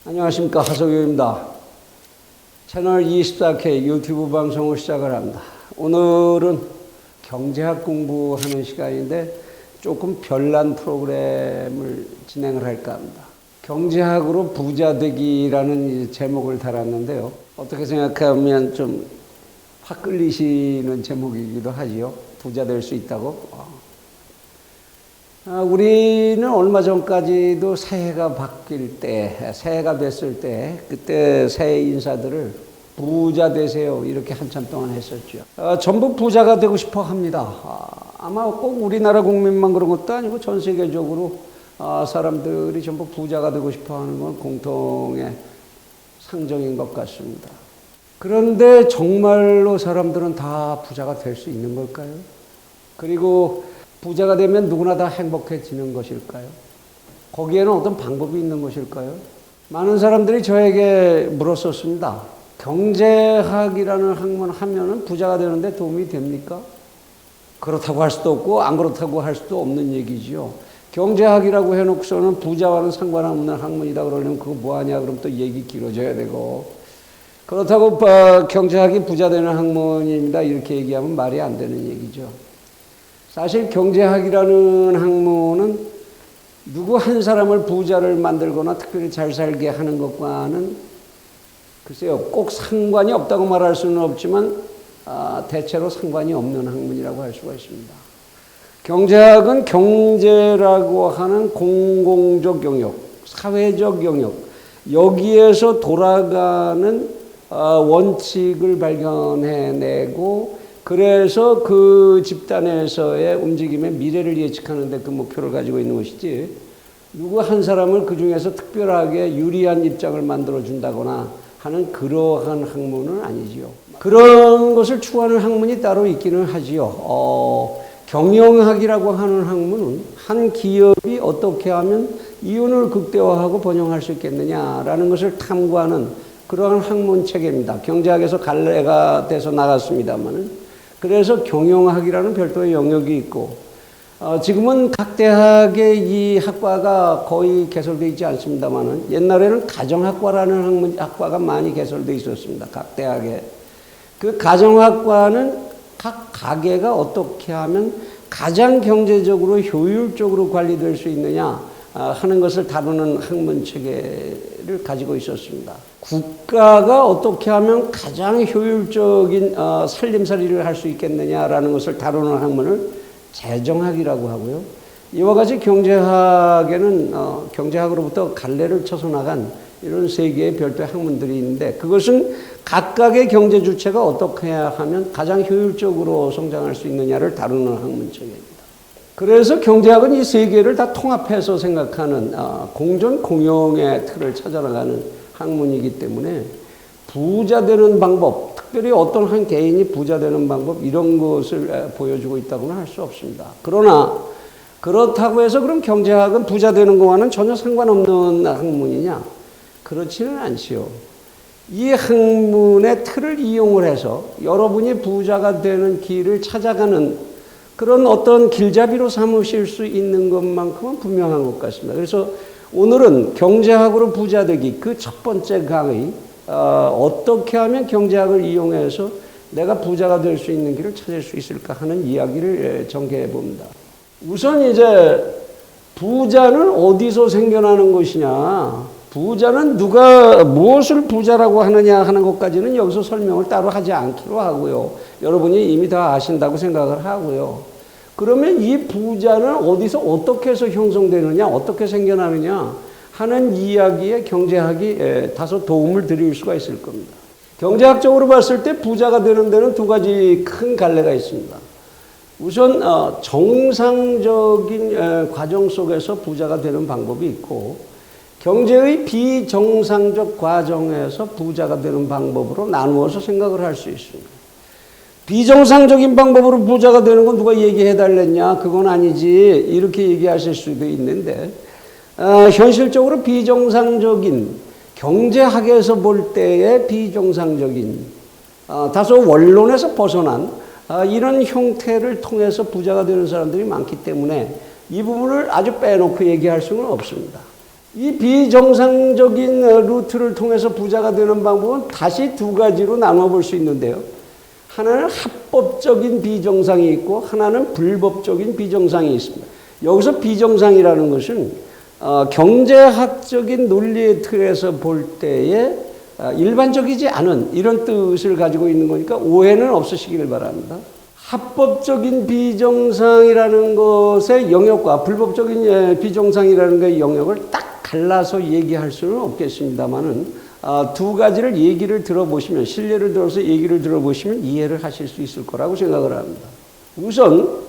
안녕하십니까, 하석유입니다. 채널 24K 유튜브 방송을 시작을 합니다. 오늘은 경제학 공부하는 시간인데 조금 별난 프로그램을 진행을 할까 합니다. 경제학으로 부자 되기라는 제목을 달았는데요. 어떻게 생각하면 좀 확 끌리시는 제목이기도 하지요. 부자 될 수 있다고. 우리는 얼마 전까지도 새해가 바뀔 때, 새해가 됐을 때, 그때 새해 인사들을 부자 되세요 이렇게 한참 동안 했었죠. 전부 부자가 되고 싶어 합니다. 아마 꼭 우리나라 국민만 그런 것도 아니고 전 세계적으로 사람들이 전부 부자가 되고 싶어 하는 건 공통의 상정인 것 같습니다. 그런데 정말로 사람들은 다 부자가 될 수 있는 걸까요? 그리고 부자가 되면 누구나 다 행복해지는 것일까요? 거기에는 어떤 방법이 있는 것일까요? 많은 사람들이 저에게 물었었습니다. 경제학이라는 학문 하면은 부자가 되는데 도움이 됩니까? 그렇다고 할 수도 없고 안 그렇다고 할 수도 없는 얘기지요. 경제학이라고 해놓고서는 부자와는 상관없는 학문이다 그러려면 그거 뭐하냐 그럼 또 얘기 길어져야 되고, 그렇다고 경제학이 부자 되는 학문입니다 이렇게 얘기하면 말이 안 되는 얘기죠. 사실 경제학이라는 학문은 누구 한 사람을 부자를 만들거나 특별히 잘 살게 하는 것과는 글쎄요, 꼭 상관이 없다고 말할 수는 없지만 대체로 상관이 없는 학문이라고 할 수가 있습니다. 경제학은 경제라고 하는 공공적 영역, 사회적 영역, 여기에서 돌아가는 원칙을 발견해내고 그래서 그 집단에서의 움직임의 미래를 예측하는 데 그 목표를 가지고 있는 것이지, 누구 한 사람을 그 중에서 특별하게 유리한 입장을 만들어준다거나 하는 그러한 학문은 아니지요. 그런 것을 추구하는 학문이 따로 있기는 하지요. 경영학이라고 하는 학문은 한 기업이 어떻게 하면 이윤을 극대화하고 번영할 수 있겠느냐라는 것을 탐구하는 그러한 학문 체계입니다. 경제학에서 갈래가 돼서 나갔습니다만은, 그래서 경영학이라는 별도의 영역이 있고, 지금은 각 대학의 이 학과가 거의 개설되어 있지 않습니다만은 옛날에는 가정학과라는 학과가 많이 개설되어 있었습니다. 각 대학에. 그 가정학과는 각 가게가 어떻게 하면 가장 경제적으로 효율적으로 관리될 수 있느냐 하는 것을 다루는 학문 체계를 가지고 있었습니다. 국가가 어떻게 하면 가장 효율적인 살림살이를 할 수 있겠느냐라는 것을 다루는 학문을 재정학이라고 하고요. 이와 같이 경제학에는 경제학으로부터 갈래를 쳐서 나간 이런 세 개의 별도의 학문들이 있는데, 그것은 각각의 경제 주체가 어떻게 해야 하면 가장 효율적으로 성장할 수 있느냐를 다루는 학문 체계입니다. 그래서 경제학은 이 세 개를 다 통합해서 생각하는 공존 공영의 틀을 찾아나가는 학문이기 때문에 부자 되는 방법, 특별히 어떤 한 개인이 부자 되는 방법 이런 것을 보여주고 있다고는 할 수 없습니다. 그러나 그렇다고 해서 그럼 경제학은 부자 되는 것과는 전혀 상관없는 학문이냐? 그렇지는 않지요. 이 학문의 틀을 이용을 해서 여러분이 부자가 되는 길을 찾아가는 그런 어떤 길잡이로 삼으실 수 있는 것만큼은 분명한 것 같습니다. 그래서 오늘은 경제학으로 부자 되기 그 첫 번째 강의, 어떻게 하면 경제학을 이용해서 내가 부자가 될 수 있는 길을 찾을 수 있을까 하는 이야기를 전개해 봅니다. 우선 이제 부자는 어디서 생겨나는 것이냐, 부자는 누가 무엇을 부자라고 하느냐 하는 것까지는 여기서 설명을 따로 하지 않기로 하고요. 여러분이 이미 다 아신다고 생각을 하고요. 그러면 이 부자는 어디서 어떻게 해서 형성되느냐, 어떻게 생겨나느냐 하는 이야기에 경제학이 다소 도움을 드릴 수가 있을 겁니다. 경제학적으로 봤을 때 부자가 되는 데는 두 가지 큰 갈래가 있습니다. 우선 정상적인 과정 속에서 부자가 되는 방법이 있고, 경제의 비정상적 과정에서 부자가 되는 방법으로 나누어서 생각을 할 수 있습니다. 비정상적인 방법으로 부자가 되는 건 누가 얘기해 달랬냐, 그건 아니지 이렇게 얘기하실 수도 있는데, 현실적으로 비정상적인, 경제학에서 볼 때의 비정상적인, 다소 원론에서 벗어난 이런 형태를 통해서 부자가 되는 사람들이 많기 때문에 이 부분을 아주 빼놓고 얘기할 수는 없습니다. 이 비정상적인 루트를 통해서 부자가 되는 방법은 다시 두 가지로 나눠볼 수 있는데요. 하나는 합법적인 비정상이 있고 하나는 불법적인 비정상이 있습니다. 여기서 비정상이라는 것은 경제학적인 논리의 틀에서 볼 때에 일반적이지 않은 이런 뜻을 가지고 있는 거니까 오해는 없으시기를 바랍니다. 합법적인 비정상이라는 것의 영역과 불법적인 비정상이라는 것의 영역을 딱 갈라서 얘기할 수는 없겠습니다만은 두 가지를 얘기를 들어보시면 신뢰를 들어서 얘기를 들어보시면 이해를 하실 수 있을 거라고 생각을 합니다. 우선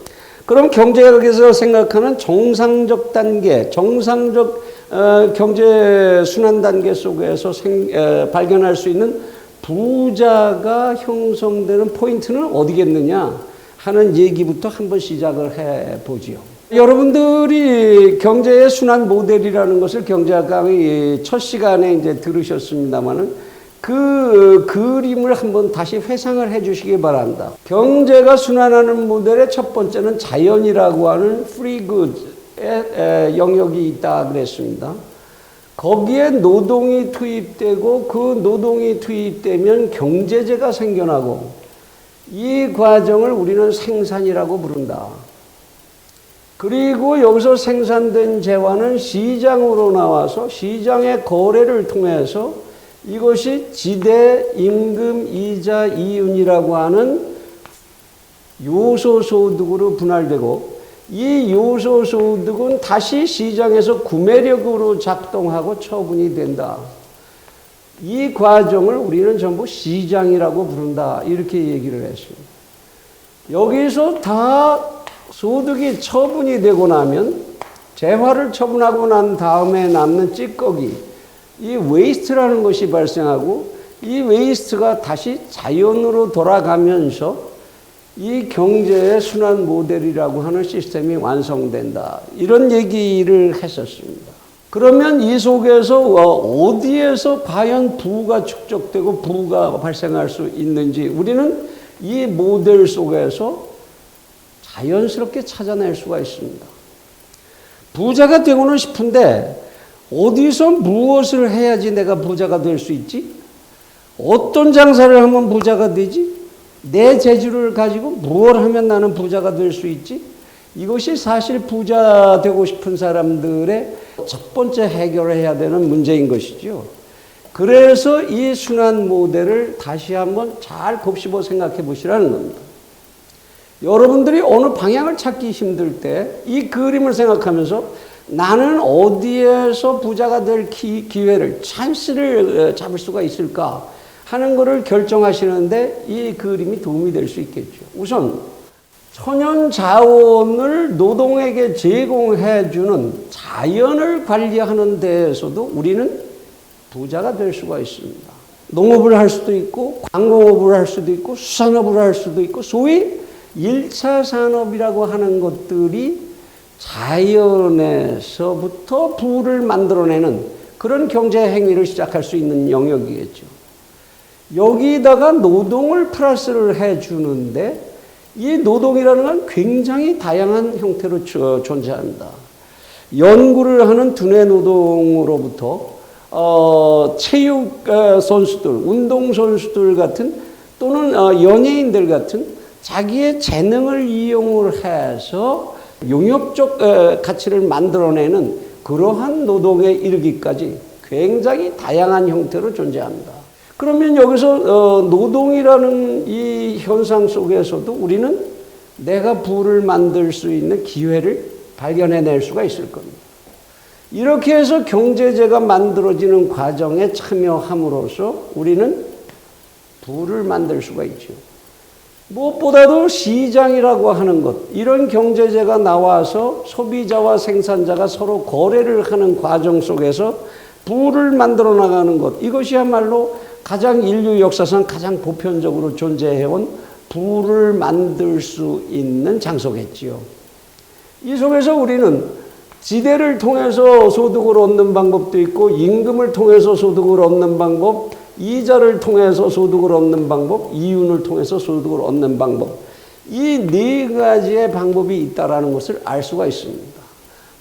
그럼 경제학에서 생각하는 정상적 단계, 정상적 경제 순환 단계 속에서 발견할 수 있는 부자가 형성되는 포인트는 어디겠느냐 하는 얘기부터 한번 시작을 해보지요. 여러분들이 경제의 순환 모델이라는 것을 경제학 강의 첫 시간에 이제 들으셨습니다만은 그 그림을 한번 다시 회상을 해 주시기 바랍니다. 경제가 순환하는 모델의 첫 번째는 자연이라고 하는 free goods의 영역이 있다 그랬습니다. 거기에 노동이 투입되고 그 노동이 투입되면 경제재가 생겨나고 이 과정을 우리는 생산이라고 부른다. 그리고 여기서 생산된 재화는 시장으로 나와서 시장의 거래를 통해서 이것이 지대, 임금, 이자, 이윤이라고 하는 요소소득으로 분할되고 이 요소소득은 다시 시장에서 구매력으로 작동하고 처분이 된다. 이 과정을 우리는 전부 시장이라고 부른다. 이렇게 얘기를 했습니다. 여기서 다 소득이 처분이 되고 나면 재화를 처분하고 난 다음에 남는 찌꺼기, 이 웨이스트라는 것이 발생하고 이 웨이스트가 다시 자연으로 돌아가면서 이 경제의 순환 모델이라고 하는 시스템이 완성된다. 이런 얘기를 했었습니다. 그러면 이 속에서 어디에서 과연 부가 축적되고 부가 발생할 수 있는지 우리는 이 모델 속에서 자연스럽게 찾아낼 수가 있습니다. 부자가 되고는 싶은데 어디서 무엇을 해야지 내가 부자가 될 수 있지? 어떤 장사를 하면 부자가 되지? 내 재주를 가지고 무엇을 하면 나는 부자가 될 수 있지? 이것이 사실 부자 되고 싶은 사람들의 첫 번째 해결해야 되는 문제인 것이죠. 그래서 이 순환 모델을 다시 한번 잘 곱씹어 생각해 보시라는 겁니다. 여러분들이 어느 방향을 찾기 힘들 때 이 그림을 생각하면서 나는 어디에서 부자가 될 기회를, 찬스를 잡을 수가 있을까 하는 것을 결정하시는데 이 그림이 도움이 될 수 있겠죠. 우선 천연 자원을 노동에게 제공해주는 자연을 관리하는 데에서도 우리는 부자가 될 수가 있습니다. 농업을 할 수도 있고 광공업을 할 수도 있고 수산업을 할 수도 있고 소위 1차 산업이라고 하는 것들이 자연에서부터 부를 만들어내는 그런 경제 행위를 시작할 수 있는 영역이겠죠. 여기다가 노동을 플러스를 해주는데 이 노동이라는 건 굉장히 다양한 형태로 존재합니다. 연구를 하는 두뇌 노동으로부터 체육 선수들, 운동 선수들 같은 또는 연예인들 같은 자기의 재능을 이용을 해서 용역적 가치를 만들어내는 그러한 노동에 이르기까지 굉장히 다양한 형태로 존재합니다. 그러면 여기서 노동이라는 이 현상 속에서도 우리는 내가 부를 만들 수 있는 기회를 발견해낼 수가 있을 겁니다. 이렇게 해서 경제제가 만들어지는 과정에 참여함으로써 우리는 부를 만들 수가 있죠. 무엇보다도 시장이라고 하는 것, 이런 경제제가 나와서 소비자와 생산자가 서로 거래를 하는 과정 속에서 부를 만들어 나가는 것, 이것이야말로 가장 인류 역사상 가장 보편적으로 존재해온 부를 만들 수 있는 장소겠지요. 이 속에서 우리는 지대를 통해서 소득을 얻는 방법도 있고 임금을 통해서 소득을 얻는 방법, 이자를 통해서 소득을 얻는 방법, 이윤을 통해서 소득을 얻는 방법, 이 네 가지의 방법이 있다는 것을 알 수가 있습니다.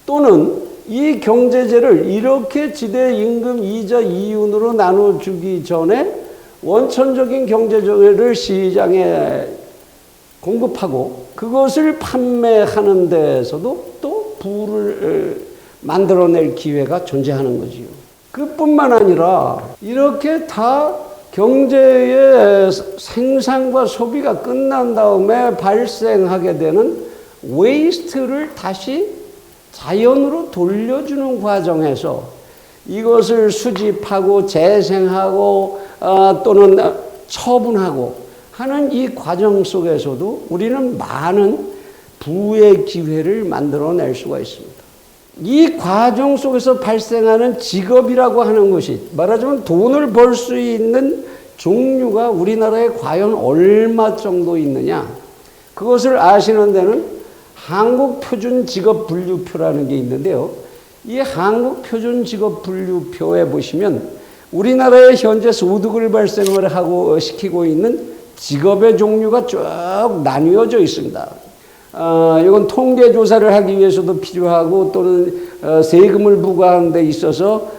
또는 이 경제재를 이렇게 지대 임금 이자 이윤으로 나눠주기 전에 원천적인 경제재를 시장에 공급하고 그것을 판매하는 데에서도 또 부를 만들어낼 기회가 존재하는 거지요. 그뿐만 아니라 이렇게 다 경제의 생산과 소비가 끝난 다음에 발생하게 되는 웨이스트를 다시 자연으로 돌려주는 과정에서 이것을 수집하고 재생하고 또는 처분하고 하는 이 과정 속에서도 우리는 많은 부의 기회를 만들어낼 수가 있습니다. 이 과정 속에서 발생하는 직업이라고 하는 것이 말하자면 돈을 벌 수 있는 종류가 우리나라에 과연 얼마 정도 있느냐, 그것을 아시는 데는 한국표준직업분류표라는 게 있는데요. 이 한국표준직업분류표에 보시면 우리나라의 현재 소득을 발생을 하고 시키고 있는 직업의 종류가 쭉 나뉘어져 있습니다. 이건 통계 조사를 하기 위해서도 필요하고 또는 세금을 부과하는 데 있어서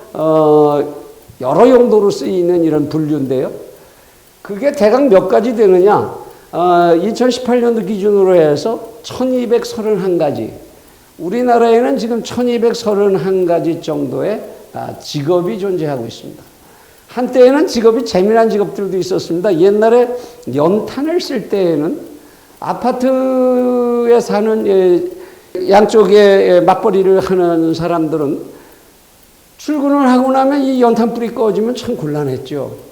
여러 용도로 쓰이는 이런 분류인데요. 그게 대강 몇 가지 되느냐? 2018년도 기준으로 해서 1231가지. 우리나라에는 지금 1231가지 정도의 직업이 존재하고 있습니다. 한때에는 직업이 재미난 직업들도 있었습니다. 옛날에 연탄을 쓸 때에는 아파트에 사는 양쪽에 맞벌이를 하는 사람들은 출근을 하고 나면 이 연탄불이 꺼지면 참 곤란했죠.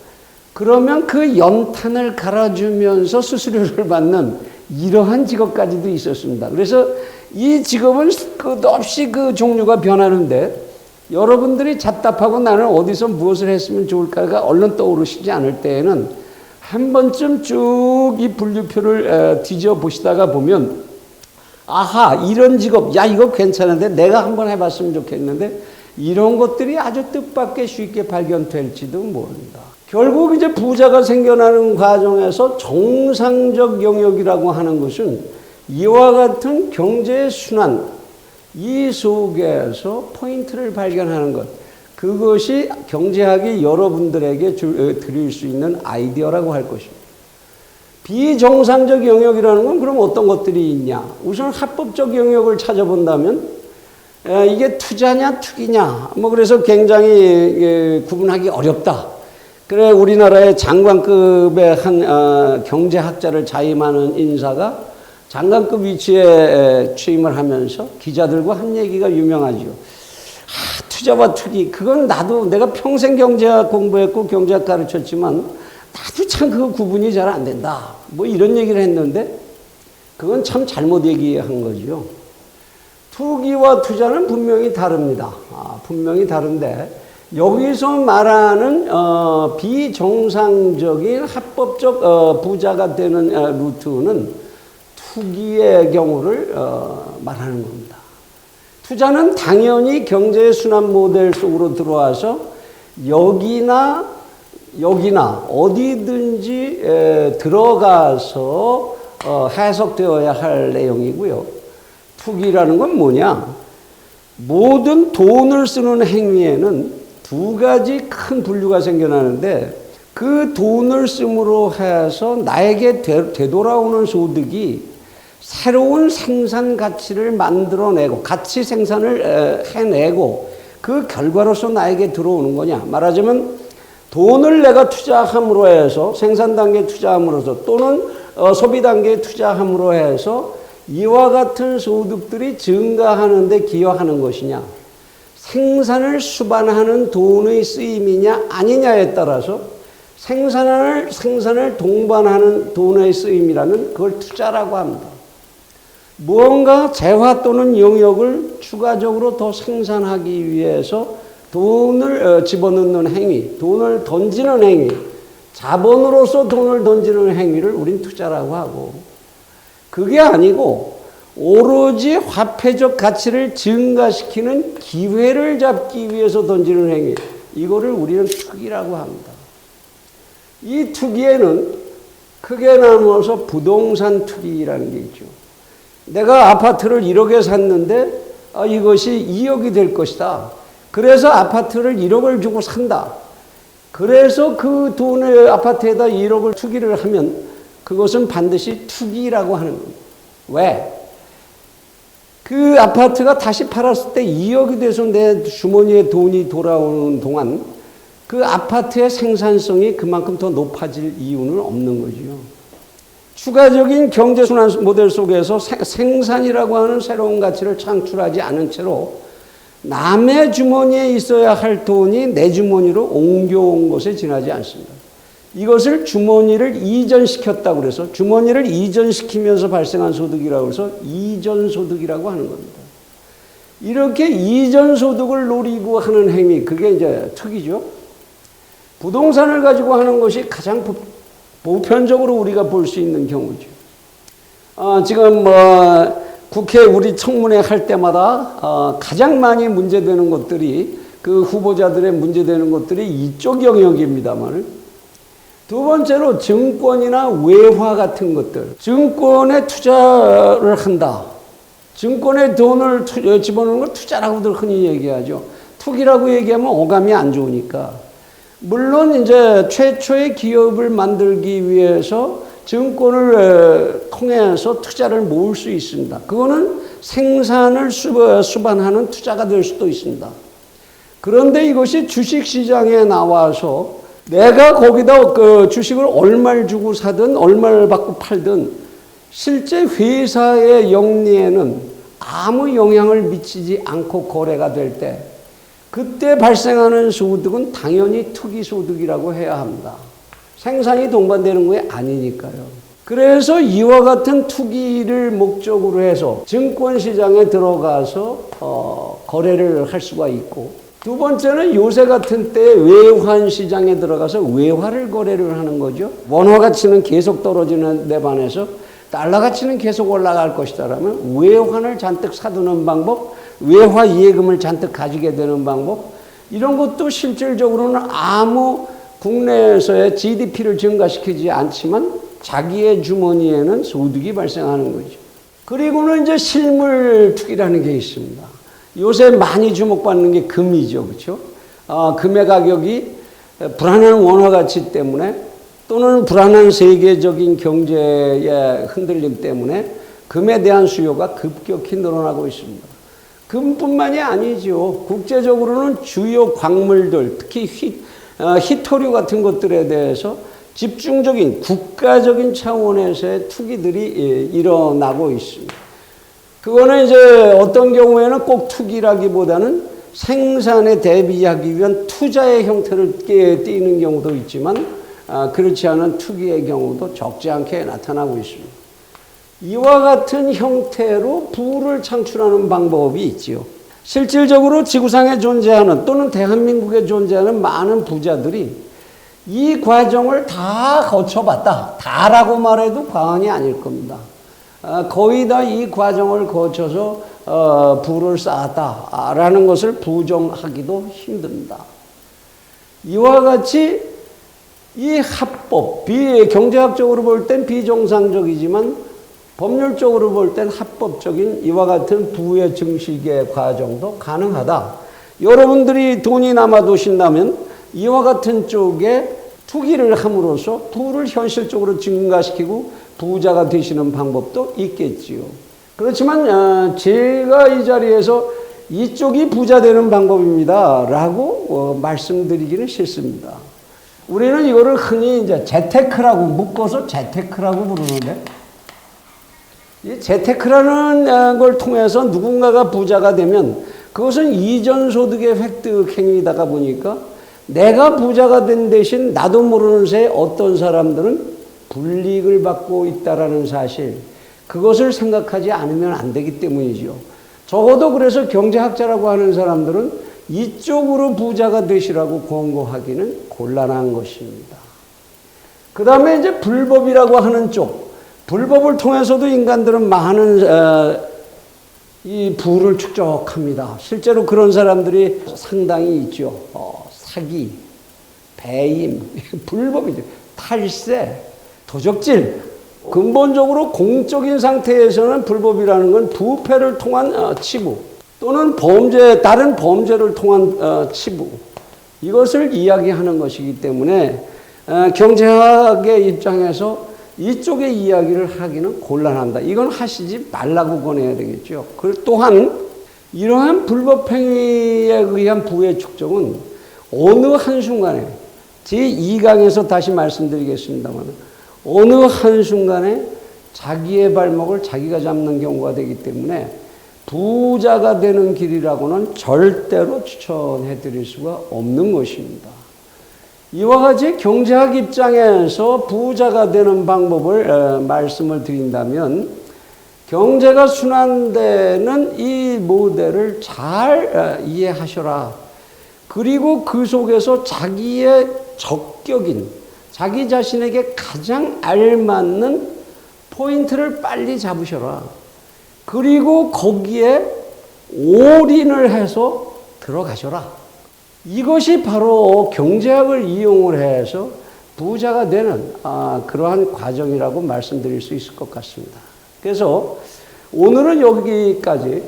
그러면 그 연탄을 갈아주면서 수수료를 받는 이러한 직업까지도 있었습니다. 그래서 이 직업은 끝없이 그 종류가 변하는데 여러분들이 답답하고 나는 어디서 무엇을 했으면 좋을까가 얼른 떠오르시지 않을 때에는 한 번쯤 쭉 이 분류표를 뒤져보시다가 보면 아하, 이런 직업, 야 이거 괜찮은데 내가 한번 해봤으면 좋겠는데 이런 것들이 아주 뜻밖의 쉽게 발견될지도 모른다. 결국 이제 부자가 생겨나는 과정에서 정상적 영역이라고 하는 것은 이와 같은 경제의 순환, 이 속에서 포인트를 발견하는 것, 그것이 경제학이 여러분들에게 드릴 수 있는 아이디어라고 할 것입니다. 비정상적 영역이라는 건 그럼 어떤 것들이 있냐? 우선 합법적 영역을 찾아본다면 이게 투자냐 투기냐 뭐 그래서 굉장히 구분하기 어렵다. 그래 우리나라의 장관급의 한 경제학자를 자임하는 인사가 장관급 위치에 취임을 하면서 기자들과 한 얘기가 유명하죠. 투자와 투기, 그건 나도 내가 평생 경제학 공부했고 경제학 가르쳤지만 나도 참 그 구분이 잘 안 된다. 뭐 이런 얘기를 했는데 그건 참 잘못 얘기한 거죠. 투기와 투자는 분명히 다릅니다. 분명히 다른데 여기서 말하는 비정상적인 합법적 부자가 되는 루트는 투기의 경우를 말하는 겁니다. 투자는 당연히 경제의 순환 모델 속으로 들어와서 여기나 어디든지 들어가서 해석되어야 할 내용이고요. 투기라는 건 뭐냐? 모든 돈을 쓰는 행위에는 두 가지 큰 분류가 생겨나는데 그 돈을 씀으로 해서 나에게 되돌아오는 소득이 새로운 생산 가치를 만들어내고 가치 생산을 해내고 그 결과로서 나에게 들어오는 거냐. 말하자면 돈을 내가 투자함으로 해서 생산 단계에 투자함으로써 또는 소비 단계에 투자함으로 해서 이와 같은 소득들이 증가하는 데 기여하는 것이냐. 생산을 수반하는 돈의 쓰임이냐 아니냐에 따라서 생산을 동반하는 돈의 쓰임이라면 그걸 투자라고 합니다. 무언가 재화 또는 영역을 추가적으로 더 생산하기 위해서 돈을 집어넣는 행위, 돈을 던지는 행위, 자본으로서 돈을 던지는 행위를 우린 투자라고 하고 그게 아니고 오로지 화폐적 가치를 증가시키는 기회를 잡기 위해서 던지는 행위, 이거를 우리는 투기라고 합니다. 이 투기에는 크게 나누어서 부동산 투기라는 게 있죠. 내가 아파트를 1억에 샀는데 이것이 2억이 될 것이다. 그래서 아파트를 1억을 주고 산다. 그래서 그 돈을 아파트에다 1억을 투기를 하면 그것은 반드시 투기라고 하는 겁니다. 왜? 그 아파트가 다시 팔았을 때 2억이 돼서 내 주머니에 돈이 돌아오는 동안 그 아파트의 생산성이 그만큼 더 높아질 이유는 없는 거죠. 추가적인 경제순환 모델 속에서 생산이라고 하는 새로운 가치를 창출하지 않은 채로 남의 주머니에 있어야 할 돈이 내 주머니로 옮겨온 것에 지나지 않습니다. 이것을 주머니를 이전시켰다고 그래서 주머니를 이전시키면서 발생한 소득이라고 해서 이전소득이라고 하는 겁니다. 이렇게 이전소득을 노리고 하는 행위, 그게 이제 투기죠. 부동산을 가지고 하는 것이 가장 보편적으로 우리가 볼 수 있는 경우죠. 지금 국회 우리 청문회 할 때마다 가장 많이 문제되는 것들이 그 후보자들의 문제되는 것들이 이쪽 영역입니다만 두 번째로 증권이나 외화 같은 것들, 증권에 투자를 한다. 증권에 돈을 집어넣는 걸 투자라고들 흔히 얘기하죠. 투기라고 얘기하면 어감이 안 좋으니까. 물론 이제 최초의 기업을 만들기 위해서 증권을 통해서 투자를 모을 수 있습니다. 그거는 생산을 수반하는 투자가 될 수도 있습니다. 그런데 이것이 주식시장에 나와서 내가 거기다 그 주식을 얼마를 주고 사든 얼마를 받고 팔든 실제 회사의 영리에는 아무 영향을 미치지 않고 거래가 될 때 그때 발생하는 소득은 당연히 투기소득이라고 해야 합니다. 생산이 동반되는 게 아니니까요. 그래서 이와 같은 투기를 목적으로 해서 증권시장에 들어가서 거래를 할 수가 있고 두 번째는 요새 같은 때 외환시장에 들어가서 외화를 거래를 하는 거죠. 원화 가치는 계속 떨어지는 데 반해서 달러 가치는 계속 올라갈 것이다라면 외환을 잔뜩 사두는 방법, 외화 이해금을 잔뜩 가지게 되는 방법 이런 것도 실질적으로는 아무 국내에서의 GDP를 증가시키지 않지만 자기의 주머니에는 소득이 발생하는 거죠. 그리고는 이제 실물 투기라는 게 있습니다. 요새 많이 주목받는 게 금이죠. 그렇죠? 금의 가격이 불안한 원화 가치 때문에 또는 불안한 세계적인 경제의 흔들림 때문에 금에 대한 수요가 급격히 늘어나고 있습니다. 금뿐만이 아니죠. 국제적으로는 주요 광물들, 특히 희토류 같은 것들에 대해서 집중적인 국가적인 차원에서의 투기들이 일어나고 있습니다. 그거는 이제 어떤 경우에는 꼭 투기라기보다는 생산에 대비하기 위한 투자의 형태를 띠는 경우도 있지만 그렇지 않은 투기의 경우도 적지 않게 나타나고 있습니다. 이와 같은 형태로 부를 창출하는 방법이 있지요. 실질적으로 지구상에 존재하는 또는 대한민국에 존재하는 많은 부자들이 이 과정을 다 거쳐봤다. 다라고 말해도 과언이 아닐 겁니다. 거의 다 이 과정을 거쳐서 부를 쌓았다라는 것을 부정하기도 힘듭니다. 이와 같이 이 합법, 경제학적으로 볼 땐 비정상적이지만 법률적으로 볼 땐 합법적인 이와 같은 부의 증식의 과정도 가능하다. 여러분들이 돈이 남아두신다면 이와 같은 쪽에 투기를 함으로써 부를 현실적으로 증가시키고 부자가 되시는 방법도 있겠지요. 그렇지만 제가 이 자리에서 이쪽이 부자 되는 방법입니다 라고 말씀드리기는 싫습니다. 우리는 이거를 흔히 이제 재테크라고 묶어서 재테크라고 부르는데 이 재테크라는 걸 통해서 누군가가 부자가 되면 그것은 이전 소득의 획득 행위이다 보니까 내가 부자가 된 대신 나도 모르는 새에 어떤 사람들은 불이익을 받고 있다라는 사실, 그것을 생각하지 않으면 안 되기 때문이죠. 적어도 그래서 경제학자라고 하는 사람들은 이쪽으로 부자가 되시라고 권고하기는 곤란한 것입니다. 그 다음에 이제 불법이라고 하는 쪽, 불법을 통해서도 인간들은 많은 이 부를 축적합니다. 실제로 그런 사람들이 상당히 있죠. 사기, 배임, 불법이죠. 탈세, 도적질. 근본적으로 공적인 상태에서는 불법이라는 건 부패를 통한 치부 또는 다른 범죄를 통한 치부, 이것을 이야기하는 것이기 때문에 경제학의 입장에서 이쪽의 이야기를 하기는 곤란한다. 이건 하시지 말라고 권해야 되겠죠. 또한 이러한 불법행위에 의한 부의 축적은 어느 한순간에, 제2강에서 다시 말씀드리겠습니다만, 어느 한순간에 자기의 발목을 자기가 잡는 경우가 되기 때문에 부자가 되는 길이라고는 절대로 추천해 드릴 수가 없는 것입니다. 이와 같이 경제학 입장에서 부자가 되는 방법을 말씀을 드린다면, 경제가 순환되는 이 모델을 잘 이해하셔라. 그리고 그 속에서 자기의 적격인, 자기 자신에게 가장 알맞는 포인트를 빨리 잡으셔라. 그리고 거기에 올인을 해서 들어가셔라. 이것이 바로 경제학을 이용을 해서 부자가 되는 그러한 과정이라고 말씀드릴 수 있을 것 같습니다. 그래서 오늘은 여기까지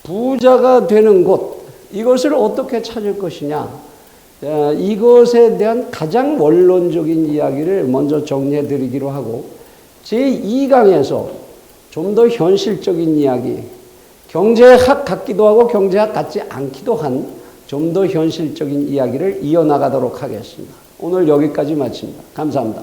부자가 되는 곳, 이것을 어떻게 찾을 것이냐, 이것에 대한 가장 원론적인 이야기를 먼저 정리해 드리기로 하고, 제2강에서 좀 더 현실적인 이야기, 경제학 같기도 하고 경제학 같지 않기도 한 좀 더 현실적인 이야기를 이어나가도록 하겠습니다. 오늘 여기까지 마칩니다. 감사합니다.